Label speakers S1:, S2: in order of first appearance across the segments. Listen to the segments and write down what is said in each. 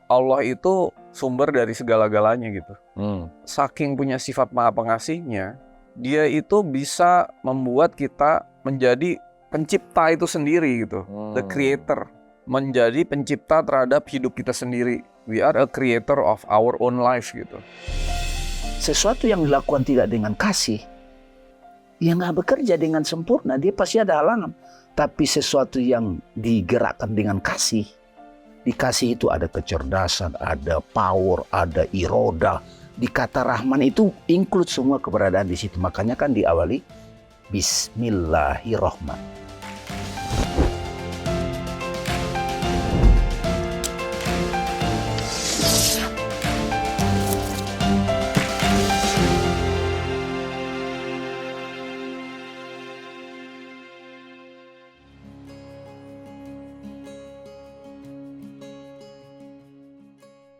S1: Allah itu sumber dari segala-galanya gitu. Saking punya sifat maha pengasihnya, dia itu bisa membuat kita menjadi pencipta itu sendiri gitu. The creator, menjadi pencipta terhadap hidup kita sendiri. We are a creator of our own life gitu.
S2: Sesuatu yang dilakukan tidak dengan kasih, ya nggak bekerja dengan sempurna, dia pasti ada halangan. Tapi sesuatu yang digerakkan dengan kasih, di kasih itu ada kecerdasan, ada power, ada iroda. Di kata Rahman itu include semua keberadaan di situ. Makanya kan diawali Bismillahirrahmanirrahim.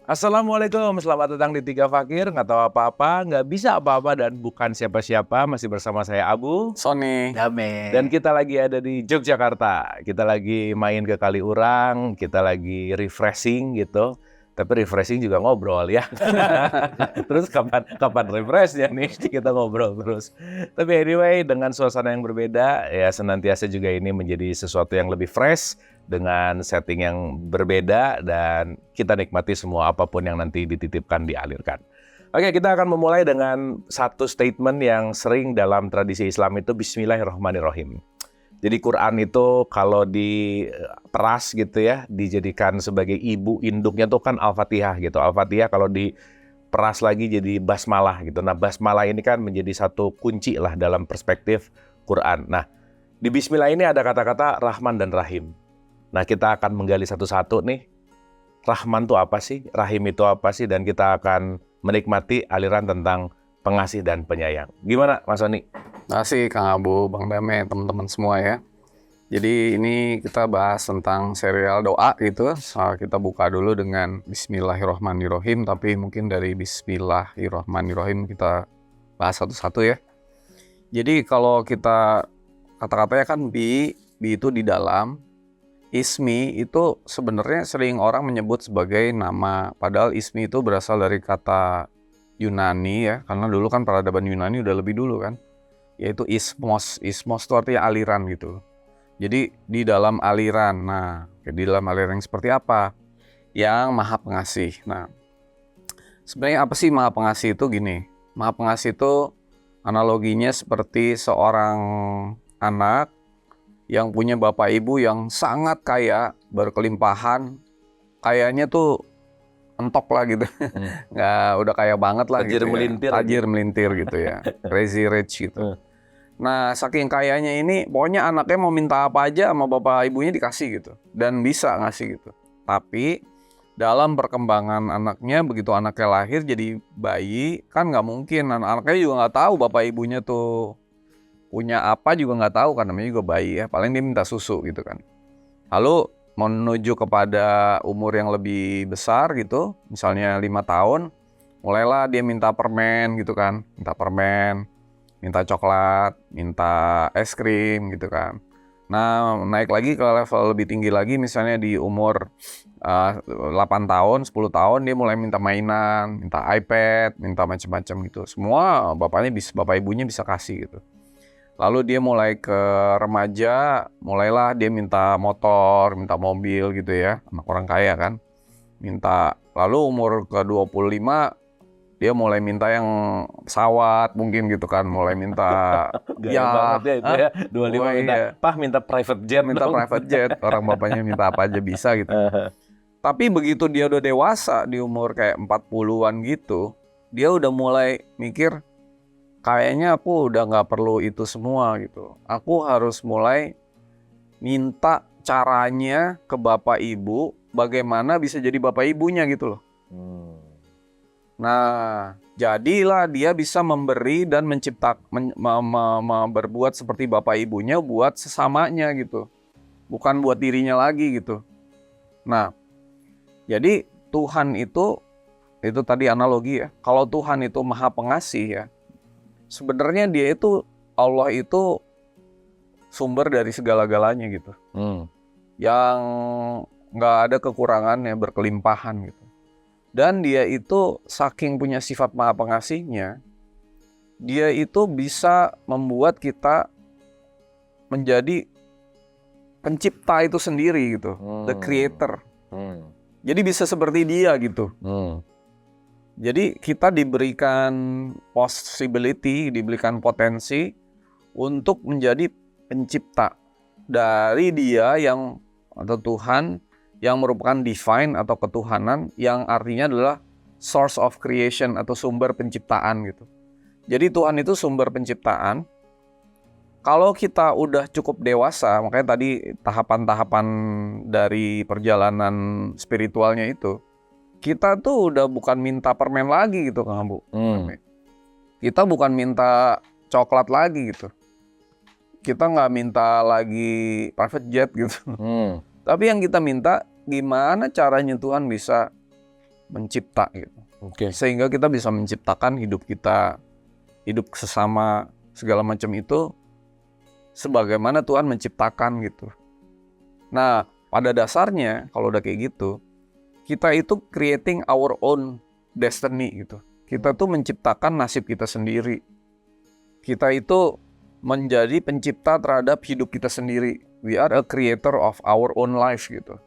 S3: Assalamualaikum, selamat datang di Tiga Fakir. Nggak tahu apa-apa, nggak bisa apa-apa, dan bukan siapa-siapa. Masih bersama saya Abu,
S1: Sony,
S2: Damai.
S3: dan kita lagi ada di Yogyakarta. Kita lagi main ke Kaliurang, kita lagi refreshing gitu. Tapi refreshing juga ngobrol ya. Terus kapan refreshnya nih? Kita ngobrol terus. Tapi anyway, dengan suasana yang berbeda, ya senantiasa juga ini menjadi sesuatu yang lebih fresh, dengan setting yang berbeda, dan kita nikmati semua apapun yang nanti dititipkan, dialirkan. Oke, kita akan memulai dengan satu statement yang sering dalam tradisi Islam itu Bismillahirrahmanirrahim. Jadi Quran itu kalau diperas gitu ya, dijadikan sebagai ibu induknya tuh kan Al-Fatihah gitu. Al-Fatihah kalau diperas lagi jadi basmalah gitu. Nah, basmalah ini kan menjadi satu kunci lah dalam perspektif Quran. Nah, di Bismillah ini ada kata-kata Rahman dan Rahim. Nah, kita akan menggali satu-satu nih. Rahman itu apa sih? Rahim itu apa sih? Dan kita akan menikmati aliran tentang pengasih dan penyayang. Gimana, Mas Sony?
S1: Makasih Kang Abu, Bang Dame, teman-teman semua ya. Jadi ini kita bahas tentang serial doa gitu. Kita buka dulu dengan Bismillahirrahmanirrahim, tapi mungkin dari Bismillahirrahmanirrahim kita bahas satu-satu ya. Jadi kalau kita kata-katanya kan bi itu di dalam. Ismi itu sebenarnya sering orang menyebut sebagai nama, padahal ismi itu berasal dari kata Yunani ya, karena dulu kan peradaban Yunani udah lebih dulu kan, yaitu ismos. Ismos itu artinya aliran gitu. Jadi di dalam aliran. Nah, di dalam aliran yang seperti apa? Yang maha pengasih. Nah, sebenarnya apa sih maha pengasih itu? Gini, maha pengasih itu analoginya seperti seorang anak yang punya bapak ibu yang sangat kaya, berkelimpahan, kayaknya tuh entok lah gitu, nggak udah kaya banget lah
S3: Tajir
S1: gitu
S3: melintir.
S1: ya. Tajir melintir gitu ya, crazy rich gitu. Nah, saking kayanya ini, pokoknya anaknya mau minta apa aja sama bapak ibunya dikasih gitu, dan bisa ngasih gitu. Tapi dalam perkembangan anaknya, begitu anaknya lahir jadi bayi, kan nggak mungkin, anaknya juga nggak tahu bapak ibunya tuh punya apa juga nggak tahu, kan namanya juga bayi ya, paling dia minta susu gitu kan. Lalu menuju kepada umur yang lebih besar gitu, misalnya 5 tahun, mulailah dia minta permen gitu kan, minta permen, minta coklat, minta es krim gitu kan. Nah, naik lagi ke level lebih tinggi lagi, misalnya di umur 8 tahun, 10 tahun dia mulai minta mainan, minta iPad, minta macam-macam gitu. Semua bapak ibunya bisa kasih gitu. Lalu dia mulai ke remaja, mulailah dia minta motor, minta mobil gitu ya, anak orang kaya kan. Lalu umur ke 25, dia mulai minta yang pesawat mungkin gitu kan, mulai minta
S3: Gaya banget ya itu ya, 25 minta,
S1: iya.
S3: minta private jet dong.
S1: Private jet, orang bapaknya minta apa aja bisa gitu. Tapi begitu dia udah dewasa, di umur kayak 40-an gitu, dia udah mulai mikir, kayaknya aku udah nggak perlu itu semua gitu. Aku harus mulai minta caranya ke bapak ibu, bagaimana bisa jadi bapak ibunya gitu loh. Nah, jadilah dia bisa memberi dan berbuat seperti bapak ibunya buat sesamanya gitu. Bukan buat dirinya lagi gitu. Nah, jadi Tuhan itu tadi analogi ya. Kalau Tuhan itu maha pengasih ya, sebenarnya dia itu, Allah itu sumber dari segala-galanya gitu. Yang nggak ada kekurangannya, berkelimpahan gitu. Dan dia itu saking punya sifat maha pengasihnya, dia itu bisa membuat kita menjadi pencipta itu sendiri gitu, the creator. Jadi bisa seperti dia gitu. Jadi kita diberikan possibility, diberikan potensi untuk menjadi pencipta dari dia yang atau Tuhan yang merupakan divine atau ketuhanan yang artinya adalah source of creation atau sumber penciptaan gitu. Jadi Tuhan itu sumber penciptaan. Kalau kita udah cukup dewasa, makanya tadi tahapan-tahapan dari perjalanan spiritualnya itu, kita tuh udah bukan minta permen lagi gitu Kang Bu. Kita bukan minta coklat lagi gitu. Kita nggak minta lagi private jet gitu. Tapi yang kita minta gimana caranya Tuhan bisa mencipta gitu. Sehingga kita bisa menciptakan hidup kita, hidup sesama, segala macam itu sebagaimana Tuhan menciptakan gitu. Nah, pada dasarnya kalau udah kayak gitu, kita itu creating our own destiny gitu. Kita tuh menciptakan nasib kita sendiri. Kita itu menjadi pencipta terhadap hidup kita sendiri. We are a creator of our own life gitu.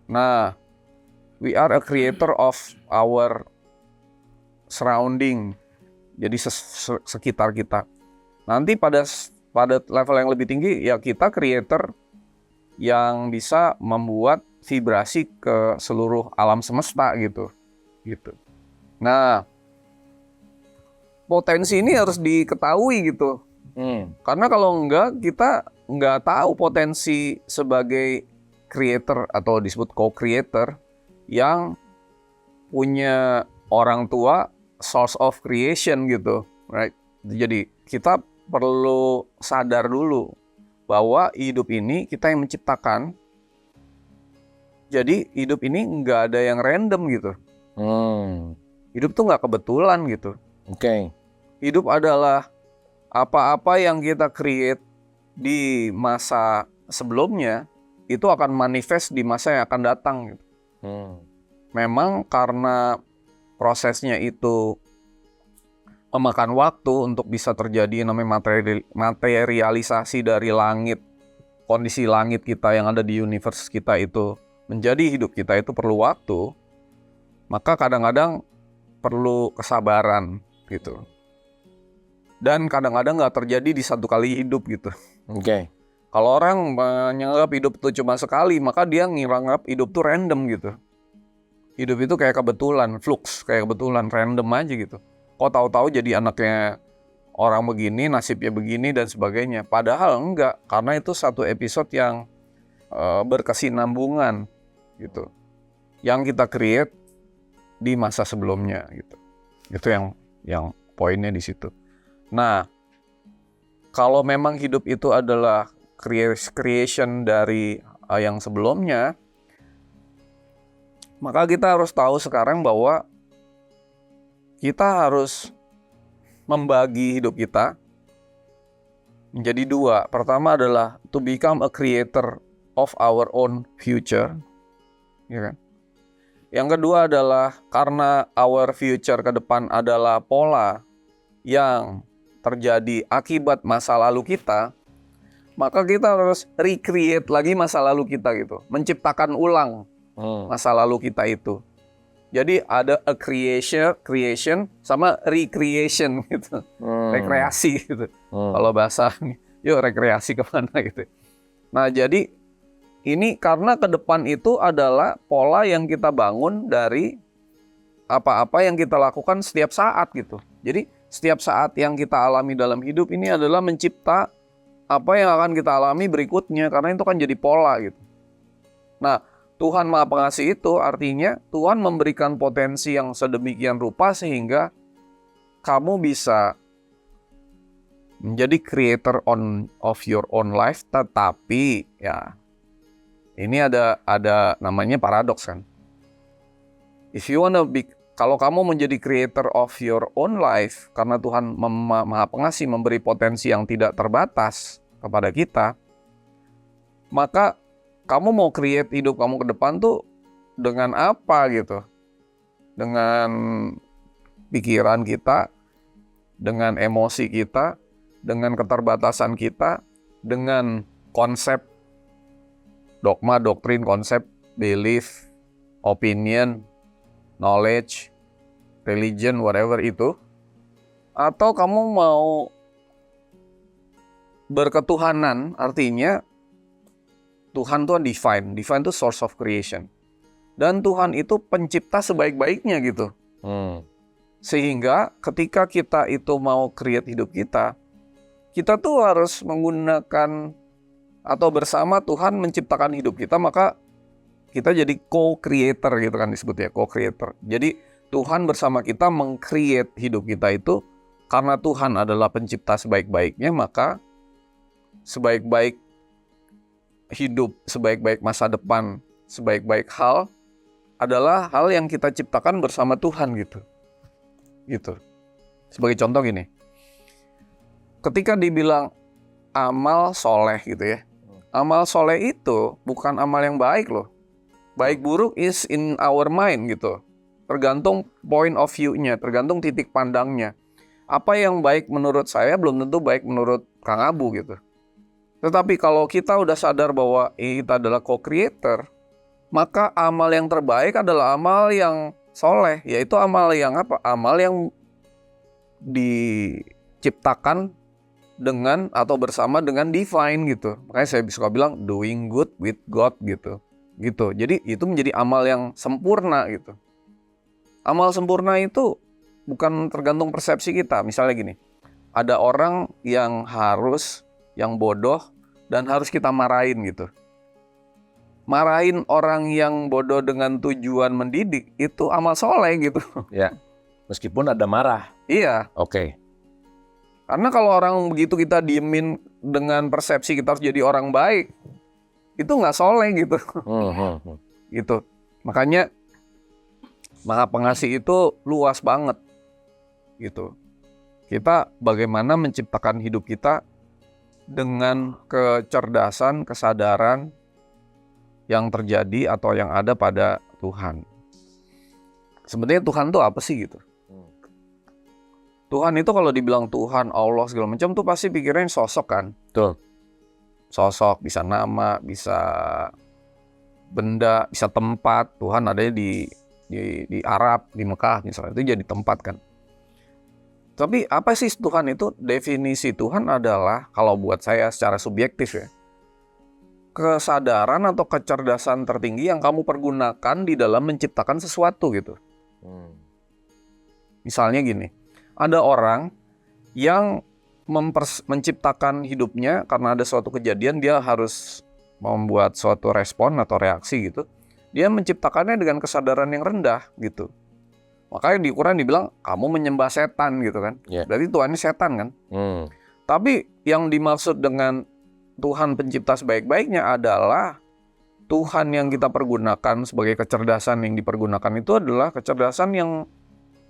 S1: Nah, we are a creator of our surrounding. Jadi sekitar kita. Nanti pada level yang lebih tinggi ya kita creator yang bisa membuat vibrasi ke seluruh alam semesta gitu. Nah, potensi ini harus diketahui gitu. Karena kalau enggak, kita nggak tahu potensi sebagai creator atau disebut co-creator yang punya orang tua source of creation gitu, right? Jadi kita perlu sadar dulu bahwa hidup ini kita yang menciptakan. Jadi hidup ini nggak ada yang random gitu. Hidup tuh nggak kebetulan gitu. Hidup adalah apa-apa yang kita create di masa sebelumnya itu akan manifest di masa yang akan datang gitu. Memang karena prosesnya itu memakan waktu untuk bisa terjadi namanya materialisasi dari langit, kondisi langit kita yang ada di universe kita itu menjadi hidup kita itu perlu waktu, maka kadang-kadang perlu kesabaran gitu. Dan kadang-kadang nggak terjadi di satu kali hidup gitu. Kalau orang menganggap hidup itu cuma sekali, maka dia ngiranggap hidup tuh random gitu. Hidup itu kayak kebetulan, flux, kayak kebetulan, random aja gitu. Kok tahu-tahu jadi anaknya orang begini, nasibnya begini dan sebagainya. Padahal enggak, karena itu satu episode yang berkesinambungan gitu. Yang kita create di masa sebelumnya gitu. Itu yang poinnya di situ. Nah, kalau memang hidup itu adalah creation dari yang sebelumnya, maka kita harus tahu sekarang bahwa kita harus membagi hidup kita menjadi dua. Pertama adalah to become a creator of our own future, ya kan? Yang kedua adalah karena our future ke depan adalah pola yang terjadi akibat masa lalu kita, maka kita harus recreate lagi masa lalu kita gitu, menciptakan ulang masa lalu kita itu. Jadi ada a creation sama recreation gitu, rekreasi gitu. Kalau bahasa, yuk rekreasi kemana gitu. Nah jadi ini karena ke depan itu adalah pola yang kita bangun dari apa-apa yang kita lakukan setiap saat gitu. Jadi setiap saat yang kita alami dalam hidup ini adalah mencipta apa yang akan kita alami berikutnya, karena itu kan jadi pola gitu. Nah, Tuhan Maha Pengasih itu artinya Tuhan memberikan potensi yang sedemikian rupa sehingga kamu bisa menjadi creator of your own life, tetapi ya ini ada namanya paradoks kan. If you wanna be, kalau kamu menjadi creator of your own life karena Tuhan Maha Pengasih memberi potensi yang tidak terbatas kepada kita, maka kamu mau create hidup kamu ke depan tuh dengan apa gitu? dengan pikiran kita, dengan emosi kita, dengan keterbatasan kita, dengan konsep, dogma, doktrin, konsep, belief, opinion, knowledge, religion, whatever itu, atau kamu mau berketuhanan, artinya Tuhan itu divine itu source of creation. Dan Tuhan itu pencipta sebaik-baiknya gitu. Sehingga ketika kita itu mau create hidup kita tuh harus menggunakan atau bersama Tuhan menciptakan hidup kita, maka kita jadi co-creator gitu kan disebutnya, co-creator. Jadi Tuhan bersama kita meng-create hidup kita itu, karena Tuhan adalah pencipta sebaik-baiknya, maka sebaik-baik hidup, sebaik-baik masa depan, sebaik-baik hal adalah hal yang kita ciptakan bersama Tuhan gitu. Sebagai contoh gini, ketika dibilang amal soleh gitu ya, amal soleh itu bukan amal yang baik loh. Baik buruk is in our mind gitu. Tergantung point of view-nya, tergantung titik pandangnya. Apa yang baik menurut saya belum tentu baik menurut Kang Abu gitu. Tetapi kalau kita udah sadar bahwa kita adalah co-creator, maka amal yang terbaik adalah amal yang soleh, yaitu amal yang apa? Amal yang diciptakan dengan atau bersama dengan divine gitu. Makanya saya suka bilang doing good with God gitu. Jadi itu menjadi amal yang sempurna gitu. Amal sempurna itu bukan tergantung persepsi kita. Misalnya gini, ada orang yang bodoh dan harus kita marahin gitu. Marahin orang yang bodoh dengan tujuan mendidik itu amal soleh gitu.
S3: Ya, meskipun ada marah.
S1: Iya.
S3: Oke.
S1: Karena kalau orang begitu kita diemin dengan persepsi kita harus jadi orang baik, itu nggak soleh gitu. Gitu. Makanya Maha Pengasih itu luas banget gitu. Kita bagaimana menciptakan hidup kita dengan kecerdasan, kesadaran yang terjadi atau yang ada pada Tuhan. Sebenarnya Tuhan itu apa sih gitu? Tuhan itu kalau dibilang Tuhan, Allah segala macam tuh pasti pikirin sosok kan?
S3: Betul.
S1: Sosok, bisa nama, bisa benda, bisa tempat. Tuhan adanya di Arab, di Mekah misalnya, itu jadi tempat kan. Tapi apa sih Tuhan itu? Definisi Tuhan adalah, kalau buat saya secara subjektif ya, kesadaran atau kecerdasan tertinggi yang kamu pergunakan di dalam menciptakan sesuatu gitu. Misalnya gini, ada orang yang menciptakan hidupnya karena ada suatu kejadian, dia harus membuat suatu respon atau reaksi gitu. Dia menciptakannya dengan kesadaran yang rendah gitu. Makanya di Quran dibilang, kamu menyembah setan gitu kan.
S3: Yeah.
S1: Berarti Tuhannya setan kan. Tapi yang dimaksud dengan Tuhan pencipta sebaik-baiknya adalah Tuhan yang kita pergunakan sebagai kecerdasan yang dipergunakan itu adalah kecerdasan yang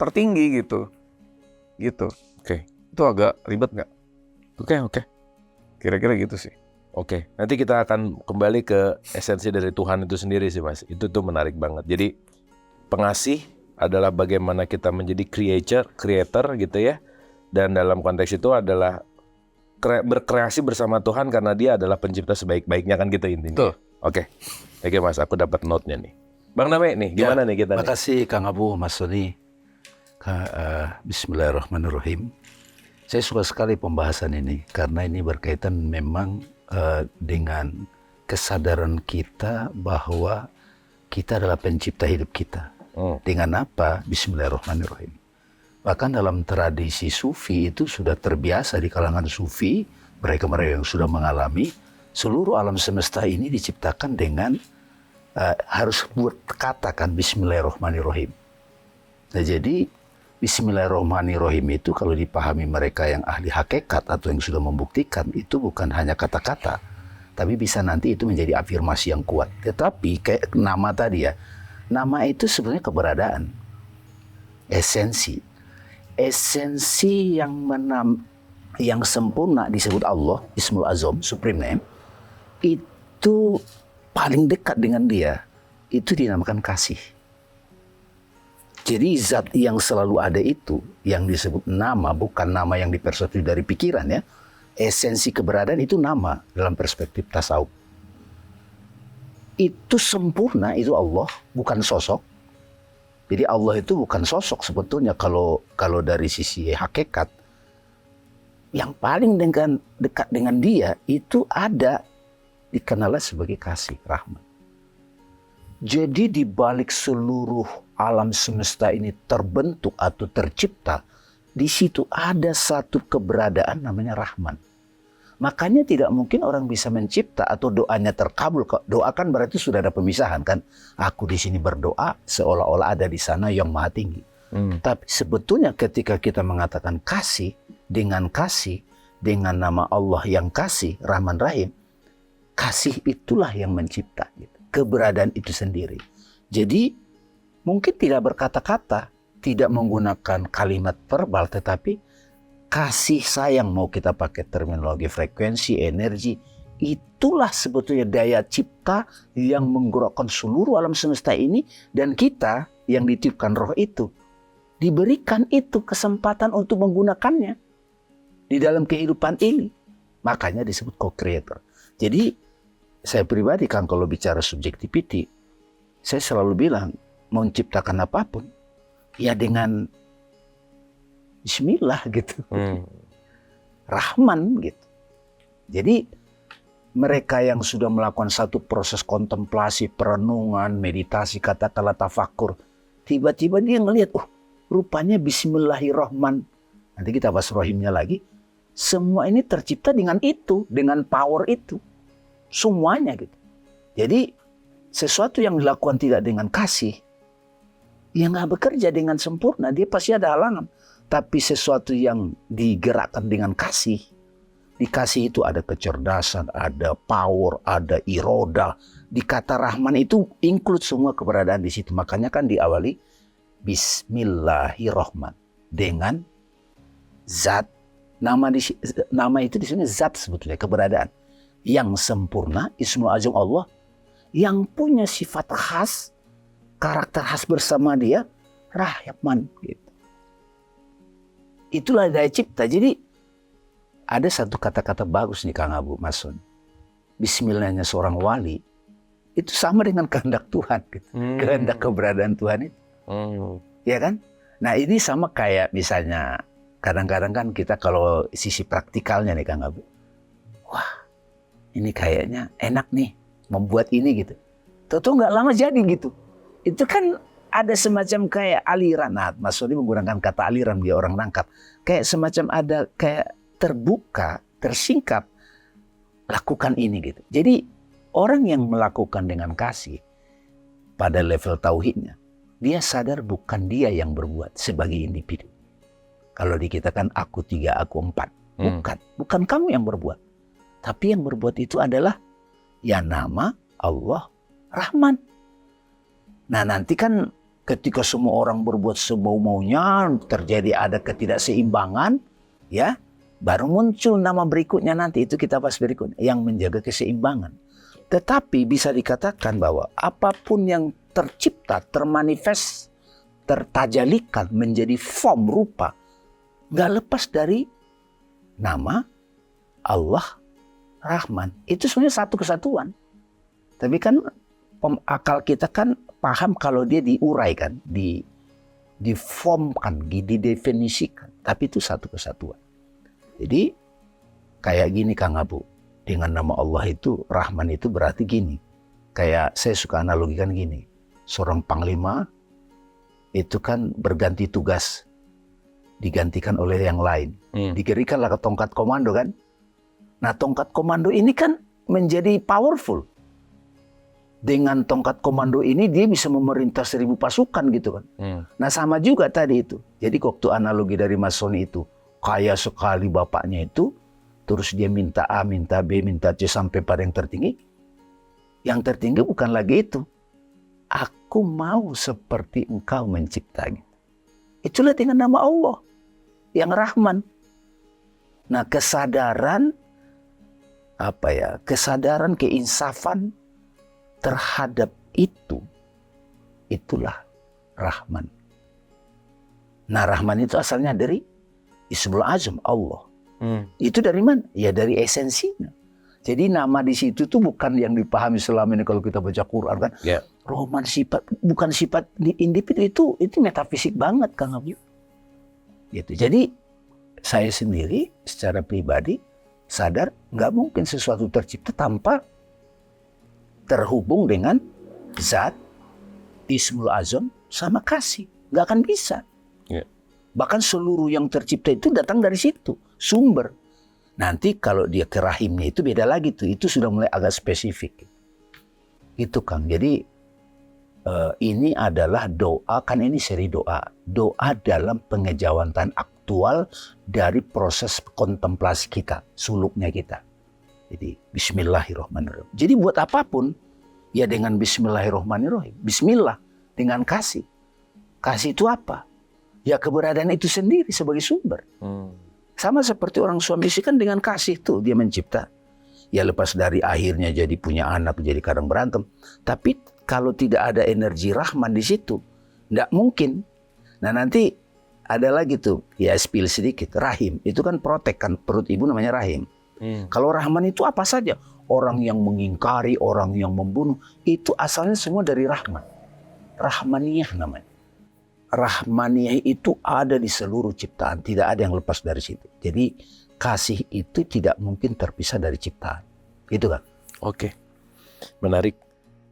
S1: tertinggi gitu.
S3: Oke.
S1: Itu agak ribet nggak?
S3: Oke.
S1: Kira-kira gitu sih.
S3: Oke. Nanti kita akan kembali ke esensi dari Tuhan itu sendiri sih Mas. Itu tuh menarik banget. Jadi pengasih adalah bagaimana kita menjadi creator gitu ya. Dan dalam konteks itu adalah berkreasi bersama Tuhan karena Dia adalah pencipta sebaik-baiknya kan gitu intinya.
S1: Betul.
S3: Oke. Oke Mas, aku dapat note-nya nih. Bang Name nih, gimana nih kita?
S2: Makasih Kang Abu, Mas Soni. Bismillahirrahmanirrahim. Saya suka sekali pembahasan ini karena ini berkaitan memang dengan kesadaran kita bahwa kita adalah pencipta hidup kita. Dengan apa? Bismillahirrahmanirrahim. Bahkan dalam tradisi Sufi itu sudah terbiasa di kalangan Sufi, mereka-mereka yang sudah mengalami seluruh alam semesta ini diciptakan dengan harus katakan Bismillahirrahmanirrahim. Nah jadi Bismillahirrahmanirrahim itu kalau dipahami mereka yang ahli hakikat atau yang sudah membuktikan itu bukan hanya kata-kata, tapi bisa nanti itu menjadi afirmasi yang kuat. Tetapi kayak nama tadi ya, nama itu sebenarnya keberadaan, esensi yang sempurna disebut Allah, Ismul Azam, Supreme Name, itu paling dekat dengan Dia, itu dinamakan kasih. Jadi zat yang selalu ada itu, yang disebut nama, bukan nama yang dipersepsi dari pikiran ya. Esensi keberadaan itu nama dalam perspektif tasawuf. Itu sempurna, itu Allah, bukan sosok. Jadi Allah itu bukan sosok sebetulnya kalau dari sisi hakikat. Yang paling dekat dengan dia itu ada, dikenalnya sebagai kasih, rahmat. Jadi di balik seluruh alam semesta ini terbentuk atau tercipta, di situ ada satu keberadaan namanya Rahman. Makanya tidak mungkin orang bisa mencipta atau doanya terkabul. Doa kan berarti sudah ada pemisahan kan. Aku di sini berdoa seolah-olah ada di sana yang maha tinggi. Tapi sebetulnya ketika kita mengatakan kasih dengan nama Allah yang kasih, Rahman Rahim, kasih itulah yang mencipta. Gitu. Keberadaan itu sendiri. Jadi mungkin tidak berkata-kata, tidak menggunakan kalimat verbal, tetapi kasih sayang, mau kita pakai terminologi frekuensi, energi, itulah sebetulnya daya cipta yang menggerakkan seluruh alam semesta ini, dan kita yang ditiupkan roh itu diberikan itu kesempatan untuk menggunakannya di dalam kehidupan ini. Makanya disebut co-creator. Jadi saya pribadi kan kalau bicara subjectivity, saya selalu bilang mau menciptakan apapun ya dengan Bismillah gitu. Rahman gitu. Jadi mereka yang sudah melakukan satu proses kontemplasi, perenungan, meditasi, katakanlah tafakur, tiba-tiba dia ngelihat, rupanya Bismillahirrahman. Nanti kita bahas rohimnya lagi. Semua ini tercipta dengan itu, dengan power itu. Semuanya gitu. Jadi sesuatu yang dilakukan tidak dengan kasih, ya nggak bekerja dengan sempurna, dia pasti ada halangan. Tapi sesuatu yang digerakkan dengan kasih, di kasih itu ada kecerdasan, ada power, ada iroda. Di kata Rahman itu include semua keberadaan di situ. Makanya kan diawali Bismillahirrahman dengan zat. Nama itu di sini zat sebetulnya, keberadaan yang sempurna, Ismul Azam Allah, yang punya sifat khas, karakter khas bersama dia, Rahman gitu. Itulah daya cipta. Jadi ada satu kata-kata bagus nih Kang Abu Mason. Bismillahnya seorang wali itu sama dengan kehendak Tuhan gitu. Kehendak keberadaan Tuhan itu. Ya kan? Nah ini sama kayak misalnya kadang-kadang kan kita kalau sisi praktikalnya nih Kang Abu. Wah ini kayaknya enak nih membuat ini gitu. Tahu-tahu nggak lama jadi gitu. Itu kan ada semacam kayak aliran. Nah, Mas Sony menggunakan kata aliran, dia orang nangkap. Kayak semacam ada kayak terbuka, tersingkap, lakukan ini gitu. Jadi orang yang melakukan dengan kasih pada level tauhidnya, dia sadar bukan dia yang berbuat sebagai individu. Kalau di kita kan aku 3, aku 4. Bukan kamu yang berbuat. Tapi yang berbuat itu adalah ya nama Allah Rahman. Nah nanti kan ketika semua orang berbuat semau-maunya, terjadi ada ketidakseimbangan, ya baru muncul nama berikutnya nanti, itu kita bahas berikutnya, yang menjaga keseimbangan. Tetapi bisa dikatakan bahwa apapun yang tercipta, termanifest, tertajalikan menjadi form rupa, nggak lepas dari nama Allah Rahman. Itu sebenarnya satu kesatuan. Tapi kan akal kita kan paham kalau dia diuraikan, diformkan, didefinisikan. Tapi itu satu kesatuan. Jadi kayak gini Kang Abu, dengan nama Allah itu, Rahman itu berarti gini. Kayak saya suka analogikan gini. Seorang panglima itu kan berganti tugas, digantikan oleh yang lain. Diberikanlah ke tongkat komando kan. Nah tongkat komando ini kan menjadi powerful. Dengan tongkat komando ini dia bisa memerintah 1000 pasukan gitu kan. Nah sama juga tadi itu. Jadi waktu analogi dari Mas Sony itu, kaya sekali bapaknya itu, terus dia minta A, minta B, minta C sampai pada yang tertinggi. Yang tertinggi bukan lagi itu. Aku mau seperti engkau mencipta. Itulah dengan nama Allah yang Rahman. Nah kesadaran kesadaran, keinsafan terhadap itu, itulah Rahman. Nah, Rahman itu asalnya dari Ismul Azam, Allah.
S3: Hmm.
S2: Itu dari mana? Ya dari esensinya. Jadi nama di situ tuh bukan yang dipahami selama ini kalau kita baca Quran kan.
S3: Ya.
S2: Rahman sifat, bukan sifat di individu, itu metafisik banget Kang Abu. Gitu. Jadi saya sendiri secara pribadi sadar nggak mungkin sesuatu tercipta tanpa terhubung dengan zat, Ismul Azam sama kasih. Nggak akan bisa.
S3: Ya.
S2: Bahkan seluruh yang tercipta itu datang dari situ, sumber. Nanti kalau dia ke rahimnya itu beda lagi tuh, itu sudah mulai agak spesifik. Itu Kang. Jadi ini adalah doa, kan ini seri doa. Doa dalam pengejawantan aktual dari proses kontemplasi kita, suluknya kita. Jadi bismillahirrahmanirrahim. Jadi buat apapun, ya dengan bismillahirrahmanirrahim. Bismillah, dengan kasih. Kasih itu apa? Ya keberadaan itu sendiri sebagai sumber. Sama seperti orang suami istri kan dengan kasih tuh dia mencipta. Ya lepas dari akhirnya jadi punya anak, jadi kadang berantem. Tapi kalau tidak ada energi Rahman di situ, nggak mungkin. Nah nanti ada lagi tuh, ya spill sedikit, rahim. Itu kan protek kan, perut ibu namanya rahim. Kalau Rahman itu apa saja. Orang yang mengingkari, orang yang membunuh, itu asalnya semua dari Rahman. Rahmaniyah namanya. Rahmaniyah itu ada di seluruh ciptaan, tidak ada yang lepas dari situ. Jadi kasih itu tidak mungkin terpisah dari ciptaan. Gitu kan?
S3: Oke, menarik.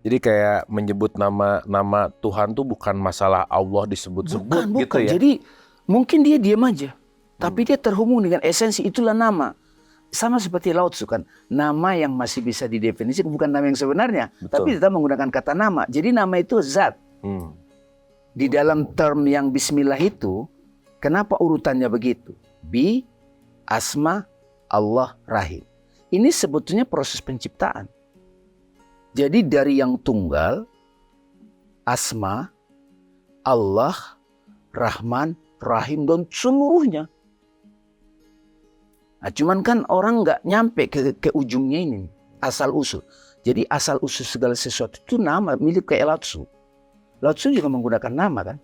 S3: Jadi kayak menyebut nama Tuhan tuh bukan masalah Allah disebut-sebut
S2: Bukan.
S3: gitu ya?
S2: Jadi mungkin dia diam aja, tapi dia terhubung dengan esensi, itulah nama. Sama seperti Lao Tzu kan, nama yang masih bisa didefinisikan bukan nama yang sebenarnya,
S3: Betul.
S2: tapi kita menggunakan kata nama. Jadi nama itu zat. Di dalam term yang Bismillah itu, kenapa urutannya begitu? Bi, Asma, Allah, Rahim. Ini sebetulnya proses penciptaan. Jadi dari yang tunggal, Asma, Allah, Rahman, Rahim, dan seluruhnya. Nah, cuman kan orang nggak nyampe ke ujungnya ini, asal usul. Jadi asal usul segala sesuatu itu nama milik ke Lao Tzu. Lao Tzu juga menggunakan nama kan.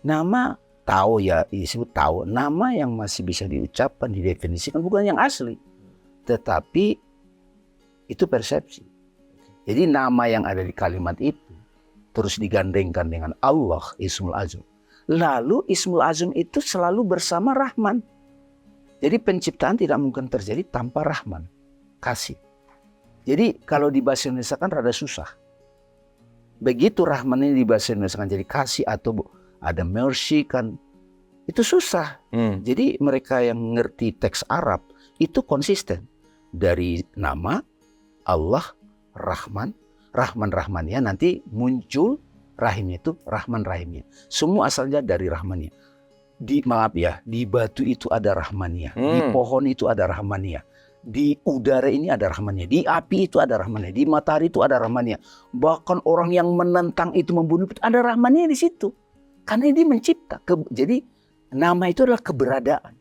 S2: Nama tahu ya, disebut tahu. Nama yang masih bisa diucapkan, didefinisikan, bukan yang asli. Tetapi itu persepsi. Jadi nama yang ada di kalimat itu terus digandengkan dengan Allah, Ismul Azam. Lalu Ismul Azam itu selalu bersama Rahman. Jadi penciptaan tidak mungkin terjadi tanpa Rahman, kasih. Jadi kalau di bahasa Indonesia kan rada susah. Begitu Rahman ini di bahasa Indonesia kan jadi kasih atau ada mercy kan, itu susah. Jadi mereka yang ngerti teks Arab itu konsisten. Dari nama Allah, Rahman, Rahman-Rahmannya, nanti muncul rahimnya itu Rahman rahimnya. Semua asalnya dari Rahmannya. Di batu itu ada Rahmannya, di pohon itu ada Rahmannya, di udara ini ada Rahmannya, di api itu ada Rahmannya, di matahari itu ada Rahmannya. Bahkan orang yang menentang itu, membunuh itu ada Rahmannya di situ. Karena dia mencipta. Jadi nama itu adalah keberadaan.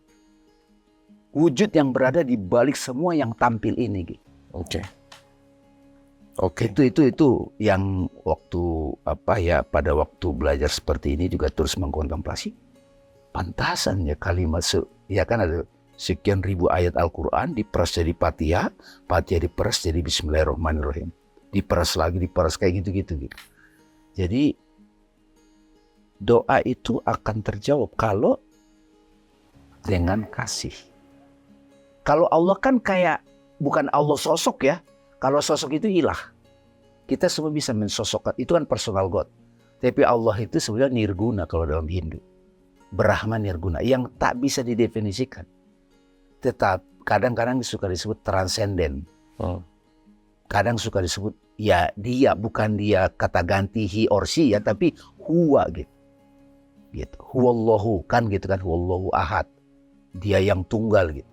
S2: Wujud yang berada di balik semua yang tampil ini. Gitu.
S3: Oke.
S2: Itu yang waktu pada waktu belajar seperti ini juga terus mengkontemplasi. Pantasan ya kalimat ya kan ada sekian ribu ayat Al-Quran diperas jadi Fatihah, Fatihah diperas jadi Bismillahirrahmanirrahim, diperas lagi, diperas kayak gitu. Jadi doa itu akan terjawab kalau dengan kasih. Kalau Allah kan kayak bukan Allah sosok ya. Kalau sosok itu ilah. Kita semua bisa mensosokkan, itu kan personal God. Tapi Allah itu sebenarnya nirguna kalau dalam Hindu. Brahma nirguna yang tak bisa didefinisikan. Tetap kadang-kadang suka disebut transenden. Kadang suka disebut ya dia, bukan dia kata ganti he or she ya, tapi huwa gitu. Huwallahu kan gitu kan, huwallahu ahad. Dia yang tunggal gitu.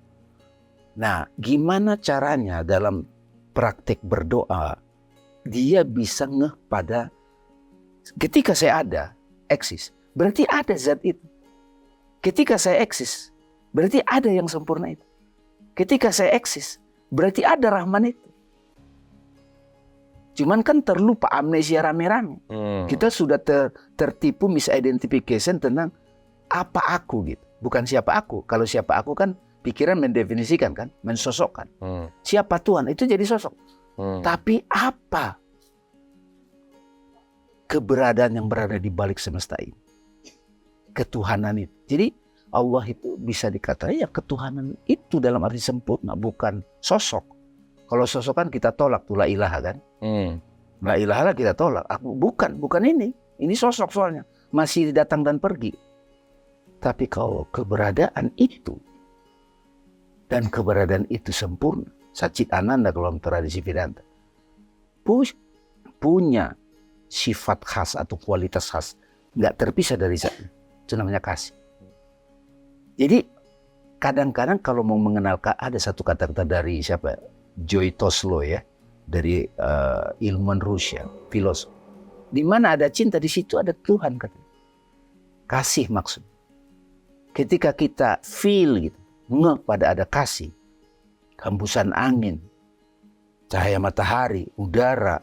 S2: Nah, gimana caranya dalam praktek berdoa dia bisa ngeh pada ketika saya ada, eksis, berarti ada zat itu. Ketika saya eksis, berarti ada yang sempurna itu. Ketika saya eksis, berarti ada Rahman itu. Cuman kan amnesia rame-rame. Kita sudah tertipu misidentification tentang apa aku gitu. Bukan siapa aku. Kalau siapa aku kan pikiran mendefinisikan kan, mensosokkan. Siapa Tuhan itu jadi sosok. Tapi apa keberadaan yang berada di balik semesta ini? Ketuhanan itu. Jadi Allah itu bisa dikatakan ya ketuhanan itu dalam arti sempurna, bukan sosok. Kalau sosok kan kita tolak tuh la ilaha kan. La ilaha kita tolak. Aku bukan ini. Ini sosok soalnya. Masih datang dan pergi. Tapi kalau keberadaan itu dan keberadaan itu sempurna, Satchit Ananda kalau tradisi Vedanta punya sifat khas atau kualitas khas, nggak terpisah dari zat. Itu namanya kasih. Jadi kadang-kadang kalau mau mengenal, ada satu kata-kata dari siapa? Joy Toslo ya, dari ilmuwan Rusia, filosof. Di mana ada cinta, di situ ada Tuhan katanya. Kasih maksud. Ketika kita feel gitu, pada ada kasih, hembusan angin, cahaya matahari, udara,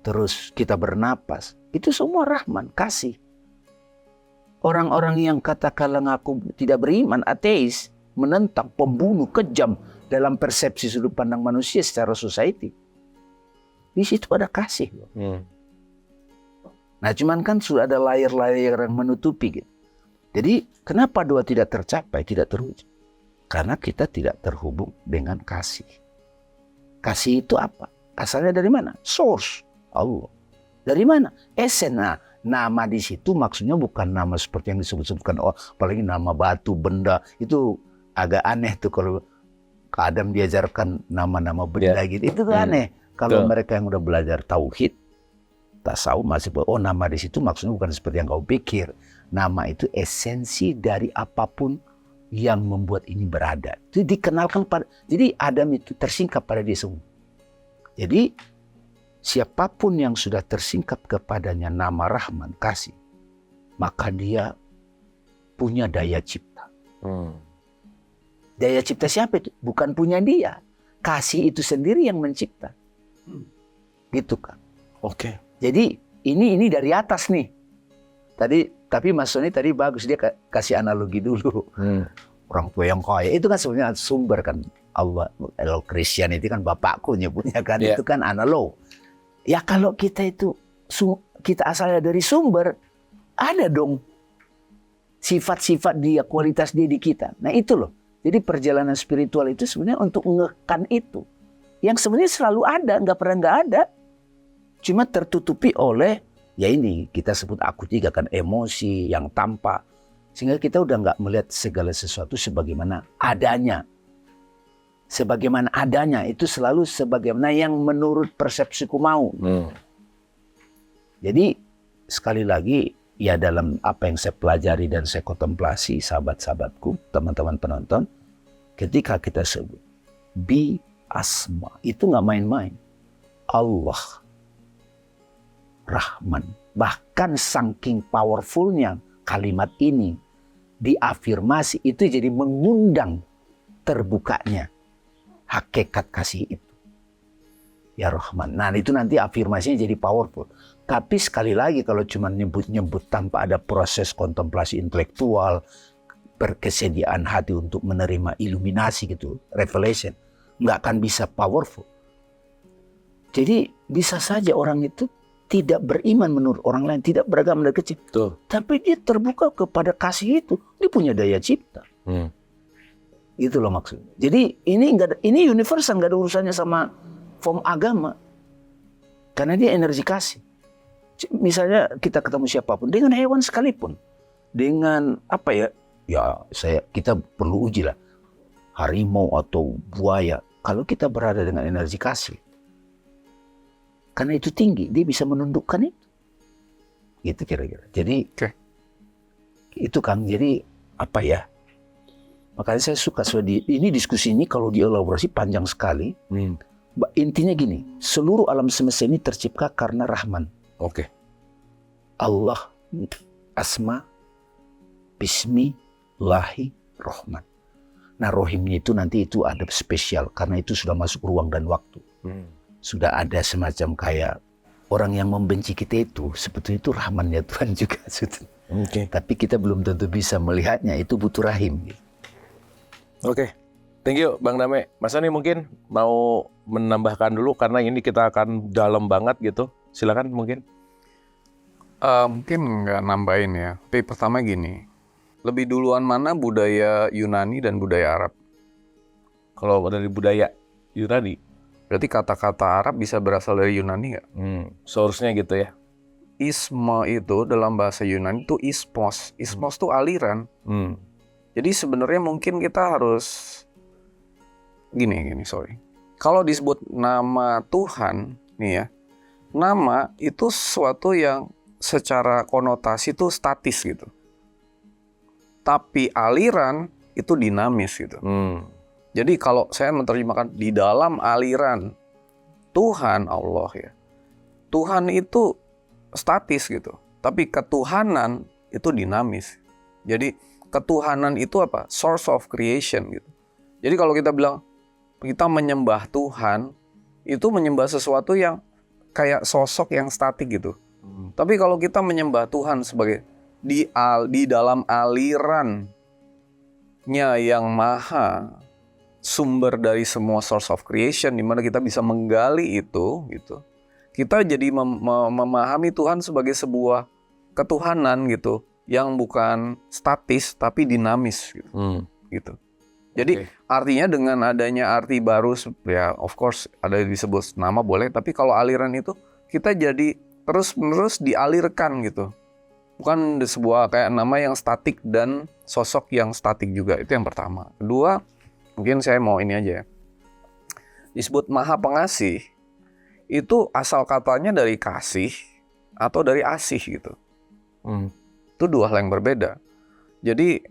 S2: terus kita bernapas, itu semua Rahman, kasih. Orang-orang yang katakanlah ngaku tidak beriman, ateis, menentang, pembunuh, kejam dalam persepsi sudut pandang manusia secara society, di situ ada kasih. Nah cuman kan sudah ada layar-layar yang menutupi gitu. Jadi kenapa doa tidak tercapai, tidak terwujud? Karena kita tidak terhubung dengan kasih. Kasih itu apa? Asalnya dari mana? Source, Allah. Dari mana? Esen. Nah, nama di situ maksudnya bukan nama seperti yang disebut-sebutkan. Oh, apalagi nama batu, benda. Itu agak aneh tuh kalau ke Adam diajarkan nama-nama benda gitu. Itu tuh aneh. Kalau mereka yang udah belajar tauhid, tasawuf masih oh nama di situ maksudnya bukan seperti yang kau pikir. Nama itu esensi dari apapun yang membuat ini berada. Itu dikenalkan pada. Jadi Adam itu tersingkap pada dia semua. Jadi siapapun yang sudah tersingkap kepadanya nama Rahman, kasih, maka dia punya daya cipta. Daya cipta siapa itu? Bukan punya dia. Kasih itu sendiri yang mencipta. Gitu kan.
S1: Oke.
S2: Jadi ini dari atas nih. Tapi Mas Sony tadi bagus, dia kasih analogi dulu. Orang tua yang kaya itu kan sebenarnya sumber kan Allah. Kalau Kristen itu kan bapakku nyebutnya kan, itu kan analog. Ya kalau kita itu kita asalnya dari sumber, ada dong sifat-sifat dia, kualitas dia di kita. Nah itu loh. Jadi perjalanan spiritual itu sebenarnya untuk mengekan itu. Yang sebenarnya selalu ada, nggak pernah nggak ada. Cuma tertutupi oleh ya ini kita sebut aku tiga kan, emosi yang tampak. Sehingga kita udah nggak melihat segala sesuatu sebagaimana adanya. Sebagaimana adanya itu selalu sebagaimana yang menurut persepsiku mau. Jadi sekali lagi ya dalam apa yang saya pelajari dan saya kontemplasi sahabat-sahabatku, teman-teman penonton, ketika kita sebut bi asma itu nggak main-main. Allah, Rahman, bahkan saking powerfulnya kalimat ini diafirmasi itu jadi mengundang terbukanya hakikat kasih itu. Ya Rahman. Nah itu nanti afirmasinya jadi powerful. Tapi sekali lagi kalau cuma nyebut-nyebut tanpa ada proses kontemplasi intelektual, berkesediaan hati untuk menerima iluminasi gitu, revelation, nggak akan bisa powerful. Jadi bisa saja orang itu tidak beriman menurut orang lain, tidak beragama dari kecil.
S3: Tuh.
S2: Tapi dia terbuka kepada kasih itu, dia punya daya cipta. Itu loh maksudnya. Jadi ini universal, nggak ada urusannya sama form agama. Karena dia energi kasih. Misalnya kita ketemu siapapun, dengan hewan sekalipun, dengan apa ya? Ya kita perlu uji lah. Harimau atau buaya, kalau kita berada dengan energi kasih, karena itu tinggi, dia bisa menundukkan itu. Gitu kira-kira. Jadi itu kan, jadi apa ya? Makanya saya suka ini diskusi ini kalau dielaborasi panjang sekali. Intinya gini, seluruh alam semesta ini tercipta karena Rahman. Allah, Asma, Bismillahi, Rahman. Nah rohimnya itu nanti itu ada spesial karena itu sudah masuk ruang dan waktu. Sudah ada semacam kayak orang yang membenci kita itu sebetulnya itu Rahmannya Tuhan juga.
S3: Oke.
S2: Tapi kita belum tentu bisa melihatnya, itu butuh rahim.
S3: Oke. Thank you Bang Dame. Mas Sony mungkin mau menambahkan dulu karena ini kita akan dalam banget gitu. Silakan mungkin.
S1: Mungkin nggak nambahin ya. Tapi pertama gini, lebih duluan mana budaya Yunani dan budaya Arab?
S3: Kalau dari budaya Yunani,
S1: Berarti kata-kata Arab bisa berasal dari Yunani nggak?
S3: source-nya gitu ya.
S1: Isma itu dalam bahasa Yunani itu ismos. Ismos itu aliran. Jadi sebenarnya mungkin kita harus gini, sorry. Kalau disebut nama Tuhan, nih ya, nama itu sesuatu yang secara konotasi itu statis gitu. Tapi aliran itu dinamis gitu. Jadi kalau saya menerjemahkan di dalam aliran Tuhan Allah ya, Tuhan itu statis gitu. Tapi ketuhanan itu dinamis. Jadi ketuhanan itu apa? Source of creation gitu. Jadi kalau kita bilang kita menyembah Tuhan, itu menyembah sesuatu yang kayak sosok yang statik gitu. Tapi kalau kita menyembah Tuhan sebagai di dalam alirannya yang maha, sumber dari semua source of creation, di mana kita bisa menggali itu gitu. Kita jadi memahami Tuhan sebagai sebuah ketuhanan gitu, yang bukan statis tapi dinamis gitu. Jadi artinya dengan adanya arti baru, ya of course ada disebut nama boleh, tapi kalau aliran itu kita jadi terus-menerus dialirkan gitu. Bukan sebuah kayak nama yang statik dan sosok yang statik juga. Itu yang pertama. Kedua, mungkin saya mau ini aja ya. Disebut Maha Pengasih, itu asal katanya dari kasih atau dari asih gitu. Itu dua hal yang berbeda. Jadi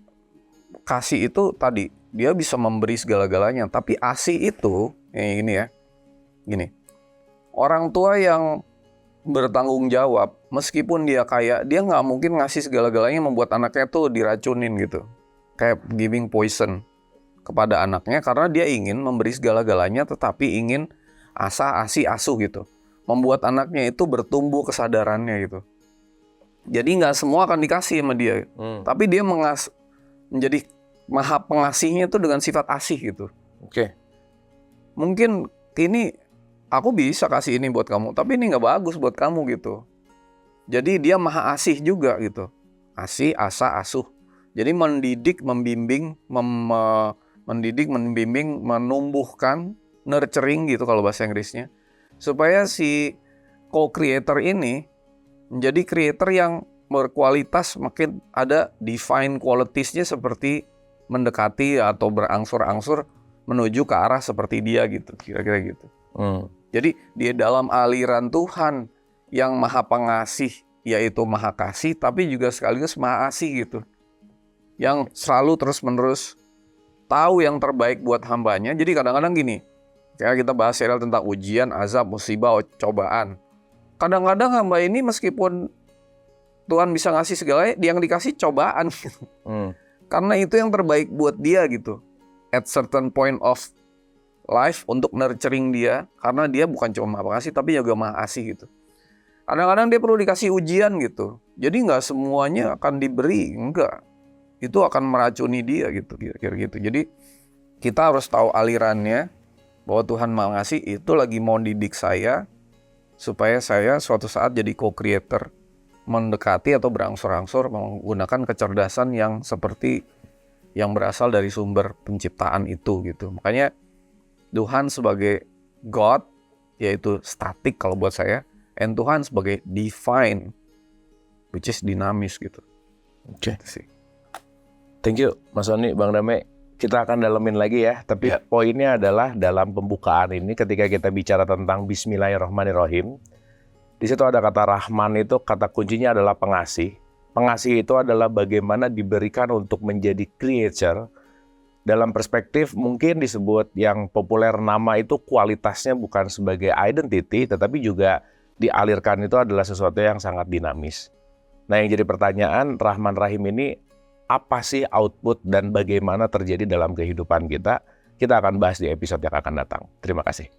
S1: kasih itu tadi, dia bisa memberi segala-galanya. Tapi asih itu, gini. Orang tua yang bertanggung jawab, meskipun dia kaya, dia nggak mungkin ngasih segala-galanya membuat anaknya tuh diracunin gitu. Kayak giving poison kepada anaknya karena dia ingin memberi segala-galanya tetapi ingin asih asuh gitu. Membuat anaknya itu bertumbuh kesadarannya gitu. Jadi nggak semua akan dikasih sama dia. Tapi dia menjadi maha pengasihnya itu dengan sifat asih gitu. Mungkin ini aku bisa kasih ini buat kamu, tapi ini nggak bagus buat kamu gitu. Jadi dia maha asih juga gitu. Asih, asa, asuh. Jadi mendidik, membimbing, menumbuhkan, nurturing gitu kalau bahasa Inggrisnya. Supaya si co-creator ini menjadi creator yang berkualitas, makin ada divine qualities-nya seperti mendekati atau berangsur-angsur menuju ke arah seperti dia gitu, kira-kira gitu. Jadi di dalam aliran Tuhan yang maha pengasih, yaitu maha kasih, tapi juga sekaligus maha asih gitu. Yang selalu terus-menerus tahu yang terbaik buat hambanya. Jadi kadang-kadang gini, kayak kita bahas serial tentang ujian, azab, musibah, cobaan. Kadang-kadang hamba ini meskipun Tuhan bisa ngasih segalanya, dia yang dikasih cobaan gitu. Karena itu yang terbaik buat dia gitu. At certain point of life untuk nurturing dia, karena dia bukan cuma maha pengasih tapi juga maha asih gitu. Kadang-kadang dia perlu dikasih ujian gitu. Jadi nggak semuanya akan diberi, enggak. Itu akan meracuni dia gitu, kira-kira gitu. Jadi kita harus tahu alirannya bahwa Tuhan maha ngasih itu lagi mau didik saya supaya saya suatu saat jadi co-creator, mendekati atau berangsur-angsur menggunakan kecerdasan yang seperti yang berasal dari sumber penciptaan itu gitu. Makanya Tuhan sebagai God, yaitu statik kalau buat saya, and Tuhan sebagai divine, which is dinamis gitu.
S3: Thank you Mas Sony, Bang Dame. Kita akan dalemin lagi ya, tapi poinnya adalah dalam pembukaan ini ketika kita bicara tentang Bismillahirrahmanirrahim, di situ ada kata Rahman, itu kata kuncinya adalah pengasih. Pengasih itu adalah bagaimana diberikan untuk menjadi creature. Dalam perspektif mungkin disebut yang populer nama itu kualitasnya bukan sebagai identity, tetapi juga dialirkan itu adalah sesuatu yang sangat dinamis. Nah yang jadi pertanyaan, Rahman Rahim ini apa sih output dan bagaimana terjadi dalam kehidupan kita? Kita akan bahas di episode yang akan datang. Terima kasih.